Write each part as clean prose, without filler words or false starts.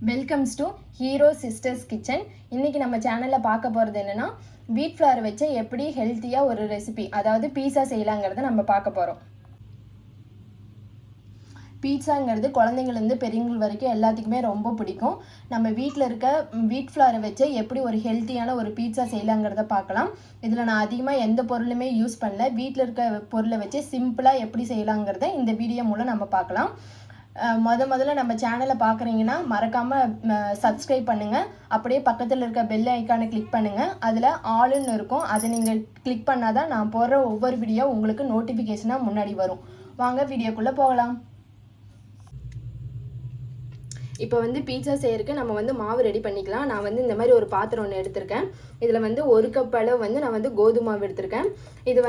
Welcomes to hero sisters kitchen. இன்றைக்கி நம்ம சேனலில் பார்க்க போகிறது என்னென்னா வீட் ஃப்ளார் வச்சு எப்படி ஹெல்த்தியாக ஒரு ரெசிபி, அதாவது பீஸா செய்யலாங்கிறத நம்ம பார்க்க போகிறோம். பீட்சாங்கிறது குழந்தைங்கள்லேருந்து பெரியவங்க வரைக்கும் எல்லாத்துக்குமே ரொம்ப பிடிக்கும். நம்ம வீட்டில் இருக்க வீட் ஃப்ளாரை வச்சு எப்படி ஒரு ஹெல்த்தியான ஒரு பீட்சா செய்யலாங்கிறத பார்க்கலாம். இதில் நான் அதிகமாக எந்த பொருளுமே யூஸ் பண்ணல. வீட்டில் இருக்க பொருளை வச்சு சிம்பிளாக எப்படி செய்யலாங்கிறத இந்த வீடியோ மூலம் நம்ம பார்க்கலாம். முதல்ல நம்ம சேனலை பார்க்குறீங்கன்னா மறக்காமல் சப்ஸ்கிரைப் பண்ணுங்கள். அப்படியே பக்கத்தில் இருக்க பெல் ஐக்கானை கிளிக் பண்ணுங்கள். அதில் ஆல்னு இருக்கும், அதை நீங்கள் கிளிக் பண்ணால் தான் நான் போடுற ஒவ்வொரு வீடியோ உங்களுக்கு நோட்டிஃபிகேஷனாக முன்னாடி வரும். வாங்க வீடியோக்குள்ளே போகலாம். இப்போ பீட்சா செய்யறதுக்கு நம்ம மாவு ரெடி பண்ணிக்கலாம். நான் இந்த மாதிரி ஒரு பாத்திரம் ஒன்று எடுத்திருக்கேன். இதில் 1 கப் அளவு நான் கோதுமை மாவு எடுத்திருக்கேன். இது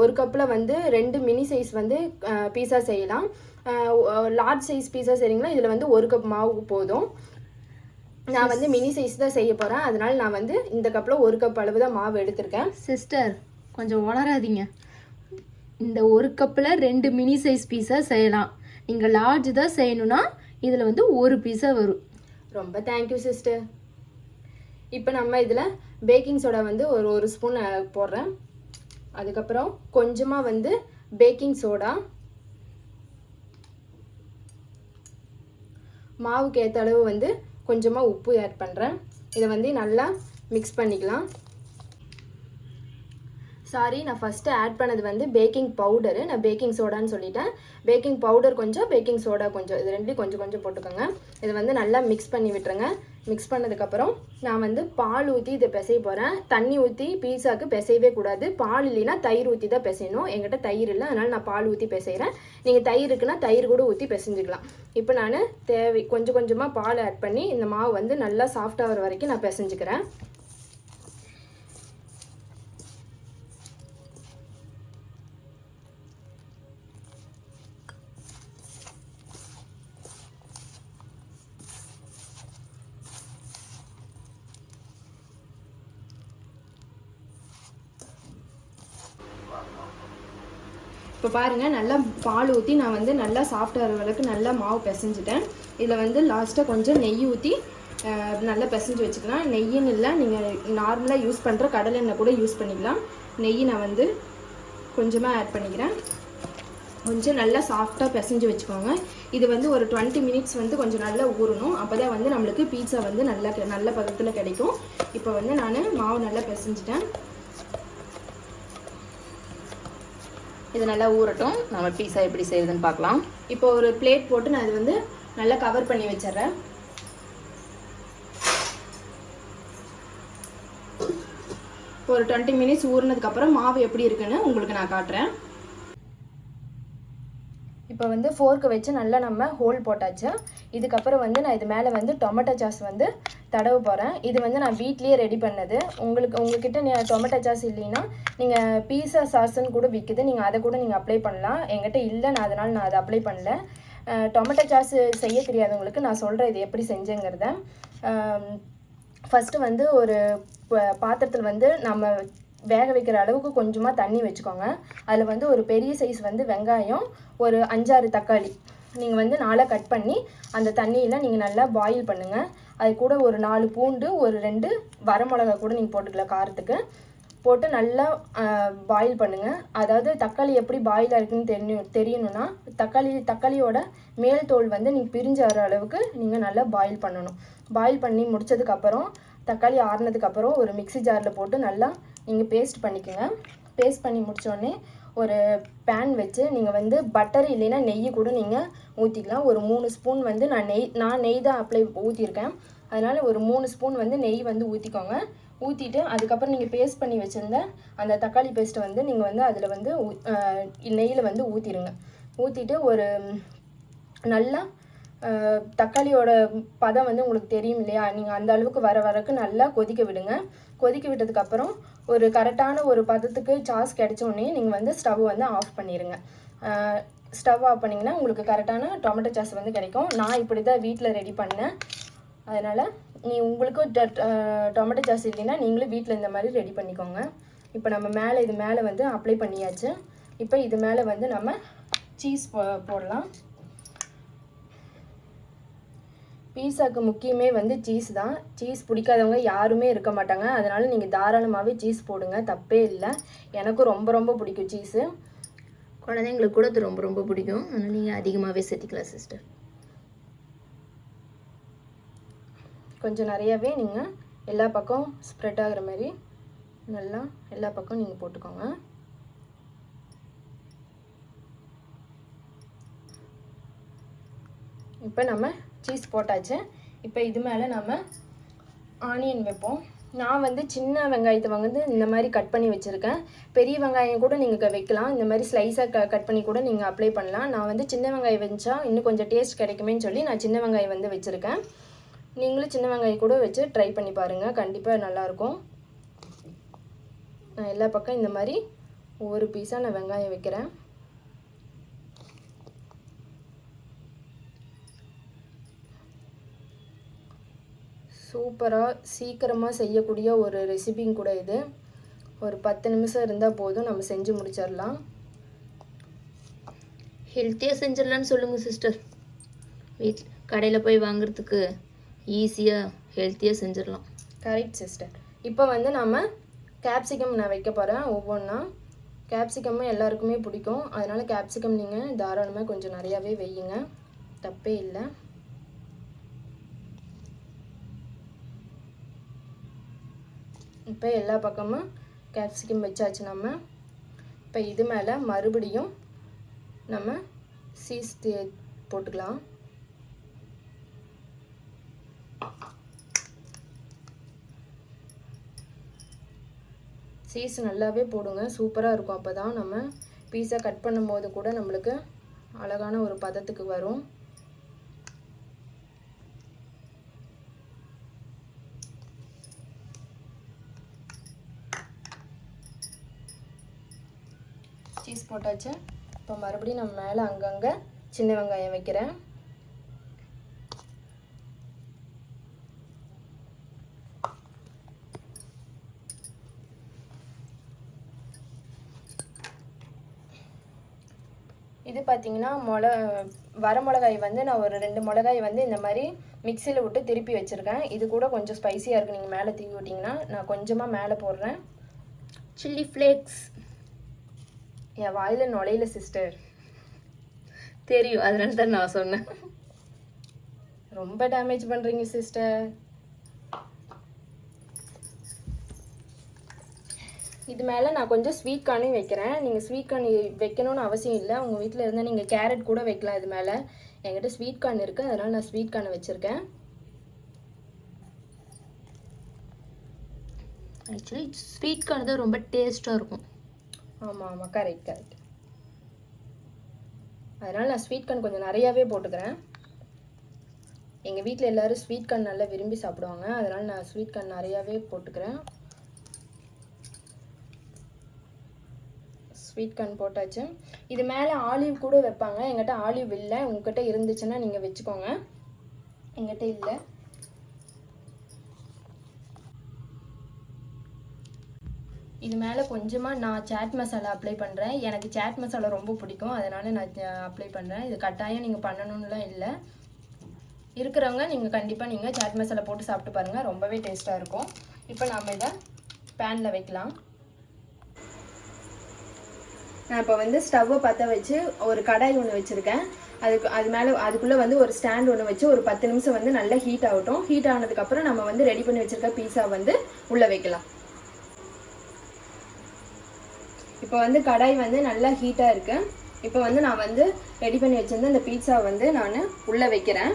1 கப்பில் 2 மினி சைஸ் பீஸா செய்யலாம். லார்ஜ் சைஸ் பீஸா செய்கிறீங்களா இதில் 1 கப் மாவு போதும். நான் மினி சைஸ் தான் செய்ய போகிறேன். அதனால் நான் இந்த கப்பில் 1 கப் அளவு தான் மாவு எடுத்திருக்கேன். சிஸ்டர் கொஞ்சம் உளராதீங்க. இந்த 1 கப்பில் 2 மினி சைஸ் பீஸா செய்யலாம். நீங்கள் லார்ஜ் தான் செய்யணும்னா இதில் 1 பீஸா வரும். ரொம்ப தேங்க்யூ சிஸ்டர். இப்போ நம்ம இதில் பேக்கிங் சோடா ஒரு ஸ்பூன் போடுறேன். அதுக்கப்புறம் கொஞ்சமாக பேக்கிங் சோடா, மாவுக்கு ஏற்ற அளவு கொஞ்சமாக உப்பு ஆட் பண்ணுறேன். இதை நல்லா மிக்ஸ் பண்ணிக்கலாம். சாரி, நான் ஃபஸ்ட்டு ஆட் பண்ணது பேக்கிங் பவுடரு. நான் பேக்கிங் சோடான்னு சொல்லிட்டேன். பேக்கிங் பவுடர் கொஞ்சம், பேக்கிங் சோடா கொஞ்சம், இது ரெண்டையும் கொஞ்சம் கொஞ்சம் போட்டுக்கோங்க. இதை நல்லா மிக்ஸ் பண்ணி விட்டுருங்க. மிக்ஸ் பண்ணதுக்கப்புறம் நான் பால் ஊற்றி இதை பிசைய போகிறேன். தண்ணி ஊற்றி பீஸாவுக்கு பிசையவே கூடாது. பால் இல்லைன்னா தயிர் ஊற்றி தான் பிசையணும். என்கிட்ட தயிர் இல்லை, அதனால் நான் பால் ஊற்றி பிசைகிறேன். நீங்கள் தயிர் இருக்குன்னா தயிர் கூட ஊற்றி பிசைஞ்சிக்கலாம். இப்போ நான் கொஞ்சம் கொஞ்சமாக பால் ஆட் பண்ணி இந்த மாவு நல்லா சாஃப்டாகிற வரைக்கும் நான் பிசைஞ்சிக்கிறேன். இப்போ பாருங்கள், நல்லா பால் ஊற்றி நான் நல்லா சாஃப்டாகிற அளவுக்கு நல்லா மாவு பிசைஞ்சிட்டேன். இதில் லாஸ்ட்டாக கொஞ்சம் நெய் ஊற்றி நல்லா பிசைஞ்சு வச்சுக்கலாம். நெய்யின்னு இல்லை, நீங்கள் நார்மலாக யூஸ் பண்ணுற கடலை எண்ணெய் கூட யூஸ் பண்ணிக்கலாம். நெய் நான் கொஞ்சமாக ஆட் பண்ணிக்கிறேன். கொஞ்சம் நல்லா சாஃப்டாக பிசைஞ்சு வச்சுக்கோங்க. இது ஒரு 20 மினிட்ஸ் கொஞ்சம் நல்லா ஊறணும். அப்போ தான் நம்மளுக்கு பீட்சா நல்ல பதத்தில் கிடைக்கும். இப்போ நான் மாவு நல்லா பிசைஞ்சிட்டேன். இது நல்லா ஊறட்டும். நம்ம பீஸா எப்படி செய்யுதுன்னு பார்க்கலாம். இப்போ ஒரு பிளேட் போட்டு நான் இது நல்லா கவர் பண்ணி வச்சிடுறேன். ஒரு 20 மினிட்ஸ் ஊறினதுக்கப்புறம் மாவு எப்படி இருக்குன்னு உங்களுக்கு நான் காட்டுறேன். இப்போ ஃபோர்க்கு வச்சு நல்லா நம்ம ஹோல் போட்டாச்சு. இதுக்கப்புறம் நான் இது மேலே டொமேட்டோ சாஸ் தடவ போகிறேன். இது நான் வீட்லேயே ரெடி பண்ணது. உங்ககிட்ட டொமேட்டோ சாஸ் இல்லைன்னா நீங்கள் பீஸா சாஸ்ன்னு கூட விற்குது, நீங்கள் அதை கூட நீங்கள் அப்ளை பண்ணலாம். என்கிட்ட இல்லை, அதனால் நான் அதை அப்ளை பண்ணல. டொமேட்டோ சாஸ் செய்ய தெரியாதவங்களுக்கு நான் சொல்கிறேன் இது எப்படி செஞ்சேங்கிறத. ஃபஸ்ட்டு ஒரு பாத்திரத்தில் நம்ம வேக வைக்கிற அளவுக்கு கொஞ்சமாக தண்ணி வச்சுக்கோங்க. அதில் ஒரு பெரிய சைஸ் வெங்காயம், ஒரு 5-6 தக்காளி நீங்கள் 4 கட் பண்ணி அந்த தண்ணியில் நீங்கள் நல்லா பாயில் பண்ணுங்கள். அது கூட ஒரு 4 பூண்டு, ஒரு 2 வரமிளகா கூட நீங்கள் போட்டுக்கலாம் காரத்துக்கு. போட்டு நல்லா பாயில் பண்ணுங்கள். அதாவது தக்காளி எப்படி பாயில் ஆகிருக்குன்னு தெரியணும்னா தக்காளியோட மேல் தோல் நீங்கள் பிரிஞ்சு வர அளவுக்கு நீங்கள் நல்லா பாயில் பண்ணணும். பாயில் பண்ணி முடித்ததுக்கப்புறம் தக்காளி ஆறுனதுக்கப்புறம் ஒரு மிக்ஸி ஜாரில் போட்டு நல்லா நீங்கள் பேஸ்ட் பண்ணிக்கோங்க. பேஸ்ட் பண்ணி முடித்தோடனே ஒரு பேன் வச்சு நீங்கள் பட்டர் இல்லைன்னா நெய் கூட நீங்கள் ஊற்றிக்கலாம். ஒரு 3 ஸ்பூன் நான் நெய் தான் ஊற்றிருக்கேன். அதனால் ஒரு 3 ஸ்பூன் நெய் ஊற்றிக்கோங்க. ஊற்றிட்டு அதுக்கப்புறம் நீங்கள் பேஸ்ட் பண்ணி வச்சுருந்த அந்த தக்காளி பேஸ்ட்டை நீங்கள் அதில் நெய்யில் ஊற்றிடுங்க. ஊற்றிட்டு ஒரு நல்லா தக்காளியோட பதம் உங்களுக்கு தெரியும் இல்லையா, நீங்கள் அந்த அளவுக்கு வரக்கு நல்லா கொதிக்க விடுங்க. கொதிக்க விட்டதுக்கப்புறம் ஒரு கரெக்டான ஒரு பதத்துக்கு சாஸ் கிடைச்சோடனே நீங்கள் ஸ்டவ் ஆஃப் பண்ணிடுங்க. ஸ்டவ் ஆஃப் பண்ணிங்கன்னா உங்களுக்கு கரெக்டான டொமேட்டோ சாஸ் கிடைக்கும். நான் இப்படி தான் வீட்டில் ரெடி பண்ணேன். அதனால் உங்களுக்கு டொமேட்டோ சாஸ் இல்லைன்னா நீங்களும் வீட்டில் இந்த மாதிரி ரெடி பண்ணிக்கோங்க. இப்போ நம்ம இது மேலே அப்ளை பண்ணியாச்சு. இப்போ இது மேலே நம்ம சீஸ் போடலாம். பீஸாக்கு முக்கியமே வந்து சீஸ் தான். சீஸ் பிடிக்காதவங்க யாருமே இருக்க மாட்டாங்க. அதனால் நீங்கள் தாராளமாகவே சீஸ் போடுங்க, தப்பே இல்லை. எனக்கும் ரொம்ப ரொம்ப பிடிக்கும் சீஸு. குழந்தைங்களுக்கு கூட அது ரொம்ப ரொம்ப பிடிக்கும். அதனால் நீங்கள் அதிகமாகவே சேர்த்திக்கலாம் சிஸ்டர். கொஞ்சம் நிறையவே நீங்கள் எல்லா பக்கம் ஸ்ப்ரெட் ஆகிற மாதிரி நல்லா எல்லா பக்கம் நீங்கள் போட்டுக்கோங்க. இப்போ நம்ம சீஸ் போட்டாச்சு. இப்போ இது மேலே நம்ம ஆனியன் வைப்போம். நான் வந்து சின்ன வெங்காயத்தை வந்து இந்த மாதிரி கட் பண்ணி வச்சுருக்கேன். பெரிய வெங்காயம் கூட நீங்கள் வைக்கலாம். இந்த மாதிரி ஸ்லைஸாக கட் பண்ணி கூட நீங்கள் அப்ளை பண்ணலாம். நான் வந்து சின்ன வெங்காயம் வச்சா இன்னும் கொஞ்சம் டேஸ்ட் கிடைக்குமேன்னு சொல்லி நான் சின்ன வெங்காயம் வந்து வச்சுருக்கேன். நீங்களும் சின்ன வெங்காயம் கூட வச்சு ட்ரை பண்ணி பாருங்கள், கண்டிப்பாக நல்லாயிருக்கும். நான் எல்லா பக்கம் இந்த மாதிரி ஒவ்வொரு பீஸாக நான் வெங்காயம் வைக்கிறேன். சூப்பராக சீக்கிரமாக செய்யக்கூடிய ஒரு ரெசிபியும் கூட இது. ஒரு 10 நிமிஷம் இருந்தால் போதும், நம்ம செஞ்சு முடிச்சிடலாம். ஹெல்த்தியாக செஞ்சிடலான்னு சொல்லுங்கள் சிஸ்டர். வீட்டில் கடையில் போய் வாங்குறதுக்கு ஈஸியாக ஹெல்த்தியாக செஞ்சிடலாம். Correct sister. இப்போ வந்து நம்ம கேப்சிகம் நான் வைக்க போகிறேன். ஒவ்வொன்றா கேப்சிகமும் எல்லாருக்குமே பிடிக்கும். அதனால் கேப்சிகம் நீங்கள் தாராளமாக கொஞ்சம் நிறையாவே வையுங்க, தப்பே இல்லை. இப்போ எல்லா பக்கமும் கேப்சிகம் வச்சாச்சு. நம்ம இப்போ இது மேலே மறுபடியும் நம்ம சீஸ் போட்டுக்கலாம். சீஸ் நல்லாவே போடுங்க, சூப்பராக இருக்கும். அப்போ தான் நம்ம பீஸா கட் பண்ணும்போது கூட நம்மளுக்கு அழகான ஒரு பதத்துக்கு வரும். சீஸ் போட்டாச்சு. இப்போ மறுபடியும் நம்ம மேலே அங்கங்கே சின்ன வெங்காயம் வைக்கிறேன். இது பார்த்தீங்கன்னா வர மிளகாய் வந்து நான் ஒரு 2 மிளகாய் வந்து இந்த மாதிரி மிக்சியில் விட்டு திருப்பி வச்சுருக்கேன். இது கூட கொஞ்சம் ஸ்பைசியாக இருக்குது. நீங்கள் மேலே தூவி விட்டிங்கன்னா நான் கொஞ்சமாக மேலே போடுறேன். சில்லி ஃப்ளேக்ஸ் என் வாயில் நுழையில சிஸ்டர், தெரியும், அதனால தான் நான் சொன்னேன். ரொம்ப டேமேஜ் பண்ணுறீங்க சிஸ்டர். இது மேலே நான் கொஞ்சம் ஸ்வீட் கார்னையும் வைக்கிறேன். நீங்கள் ஸ்வீட் கார்ன் வைக்கணும்னு அவசியம் இல்லை. உங்கள் வீட்டில் இருந்தால் நீங்கள் கேரட் கூட வைக்கலாம். இது மேலே என்கிட்ட ஸ்வீட் கார்ன் இருக்குது, அதனால் நான் ஸ்வீட் கார்னை வச்சுருக்கேன். ஆக்சுவலி ஸ்வீட் கார்ன் தான் ரொம்ப டேஸ்ட்டாக இருக்கும். ஆமாம் ஆமாம், கரெக்ட். அதனால் நான் ஸ்வீட் கார்ன் கொஞ்சம் நிறையாவே போட்டுக்கிறேன். எங்கள் வீட்டில் எல்லோரும் ஸ்வீட் கார்ன் நல்லா விரும்பி சாப்பிடுவாங்க. அதனால் நான் ஸ்வீட் கார்ன் நிறையாவே போட்டுக்கிறேன். ஸ்வீட் கார்ன் போட்டாச்சு. இது மேலே ஆலிவ் கூட வைப்பாங்க. எங்கிட்ட ஆலிவ் இல்லை. உங்ககிட்ட இருந்துச்சுன்னா நீங்கள் வச்சுக்கோங்க, எங்கிட்ட இல்லை. இது மேலே கொஞ்சமாக நான் சாட் மசாலா அப்ளை பண்ணுறேன். எனக்கு சாட் மசாலா ரொம்ப பிடிக்கும், அதனால் நான் அப்ளை பண்ணுறேன். இது கட்டாயம் நீங்கள் பண்ணணும்லாம் இல்லை. இருக்கிறவங்க நீங்கள் கண்டிப்பாக நீங்கள் சாட் மசாலா போட்டு சாப்பிட்டு பாருங்கள், ரொம்பவே டேஸ்ட்டாக இருக்கும். இப்போ நாம் இதை பேனில் வைக்கலாம். நான் இப்போ வந்து ஸ்டவ்வை பற்ற வச்சு ஒரு கடாய் ஒன்று வச்சுருக்கேன். அதுக்குள்ளே வந்து ஒரு ஸ்டாண்ட் ஒன்று வச்சு ஒரு 10 நிமிஷம் வந்து நல்லா ஹீட் ஆகட்டும். ஹீட் ஆனதுக்கப்புறம் நம்ம வந்து ரெடி பண்ணி வச்சுருக்க பீஸா வந்து உள்ளே வைக்கலாம். இப்போ வந்து கடாய் வந்து நல்லா ஹீட்டாக இருக்குது. இப்போ வந்து நான் வந்து ரெடி பண்ணி வச்சுருந்த இந்த பீட்சா வந்து நான் உள்ளே வைக்கிறேன்.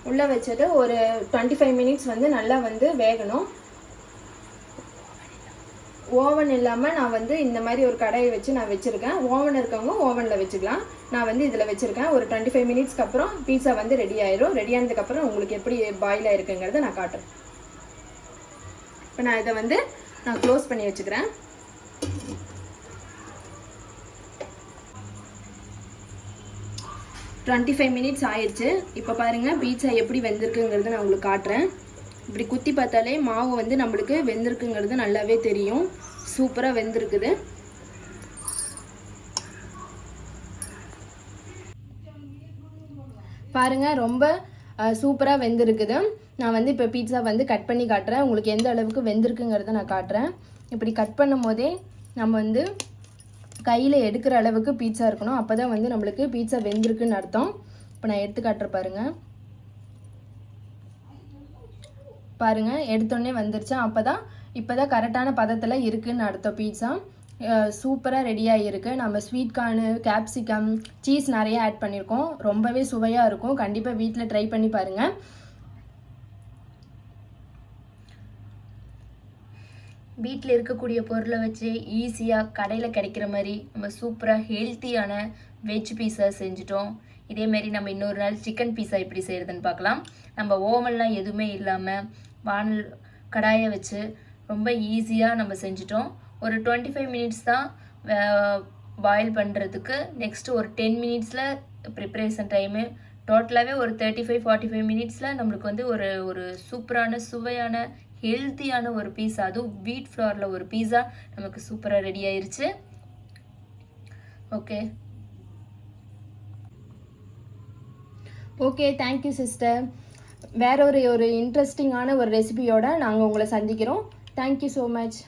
உள்ளே வச்சுட்டு ஒரு 25 மினிட்ஸ் வந்து நல்லா வந்து வேகணும். ஓவன் இல்லாமல் நான் வந்து இந்த மாதிரி ஒரு கடாயை வச்சு நான் வச்சுருக்கேன். ஓவன் இருக்கவங்க ஓவனில் வச்சுக்கலாம். நான் வந்து இதில் வச்சுருக்கேன். ஒரு 25 மினிட்ஸ்க்கு அப்புறம் பீட்சா வந்து ரெடி ஆயிரும். ரெடி ஆனதுக்கப்புறம் உங்களுக்கு எப்படி பாயில் ஆயிருக்குங்கிறத நான் காட்டுறேன். இப்போ நான் இதை வந்து நான் க்ளோஸ் பண்ணி வச்சுக்கிறேன். டுவெண்ட்டி 25 மினிட்ஸ் ஆயிடுச்சு. இப்போ பாருங்கள் பீட்சா எப்படி வெந்திருக்குங்கிறத நான் உங்களுக்கு காட்டுறேன். இப்படி குத்தி பார்த்தாலே மாவு வந்து நம்மளுக்கு வெந்திருக்குங்கிறது நல்லாவே தெரியும். சூப்பராக வெந்திருக்குது. பாருங்கள் ரொம்ப சூப்பராக வெந்திருக்குது. நான் வந்து இப்போ பீட்சா வந்து கட் பண்ணி காட்டுறேன். உங்களுக்கு எந்த அளவுக்கு வெந்திருக்குங்கிறத நான் காட்டுறேன். இப்படி கட் பண்ணும் போதே நம்ம வந்து கையில் எடுக்கிற அளவுக்கு பீட்சா இருக்கணும். அப்போ தான் வந்து நம்மளுக்கு பீட்சா வெந்திருக்குன்னு அர்த்தம். இப்போ நான் எடுத்து காட்டுற பாருங்கள் எடுத்தோடனே வந்துருச்சு. இப்போ தான் கரெக்டான பதத்தில் இருக்குதுன்னு அர்த்தம். பீட்சா சூப்பராக ரெடியாக இருக்குது. நம்ம ஸ்வீட் கார்னு, கேப்சிகம், சீஸ் நிறைய ஆட் பண்ணியிருக்கோம். ரொம்பவே சுவையாக இருக்கும். கண்டிப்பாக வீட்டில் ட்ரை பண்ணி பாருங்கள். வீட்டில் இருக்கக்கூடிய பொருளை வச்சு ஈஸியாக கடையில் கிடைக்கிற மாதிரி நம்ம சூப்பராக ஹெல்த்தியான வெஜ் பீஸா செஞ்சுட்டோம். இதேமாரி நம்ம இன்னொரு நாள் சிக்கன் பீஸா எப்படி செய்கிறதுன்னு பார்க்கலாம். நம்ம ஓவன்லாம் எதுவுமே இல்லாமல் வானல் கடாயை வச்சு ரொம்ப ஈஸியாக நம்ம செஞ்சுட்டோம். ஒரு 25 மினிட்ஸ் தான் பாயில் பண்ணுறதுக்கு. நெக்ஸ்ட்டு ஒரு 10 மினிட்ஸில் ப்ரிப்ரேஷன் டைமு. டோட்டலாகவே ஒரு 35-45 மினிட்ஸில் நம்மளுக்கு வந்து ஒரு சூப்பரான சுவையான ஹெல்த்தியான ஒரு பீஸா, அதுவும் வீட் ஃப்ளோரில் ஒரு பீஸா நமக்கு சூப்பராக ரெடி ஆயிருச்சு. Okay thank you sister. வேற ஒரு இன்ட்ரெஸ்டிங்கான ஒரு ரெசிபியோட நாங்கள் உங்களை சந்திக்கிறோம். Thank you so much.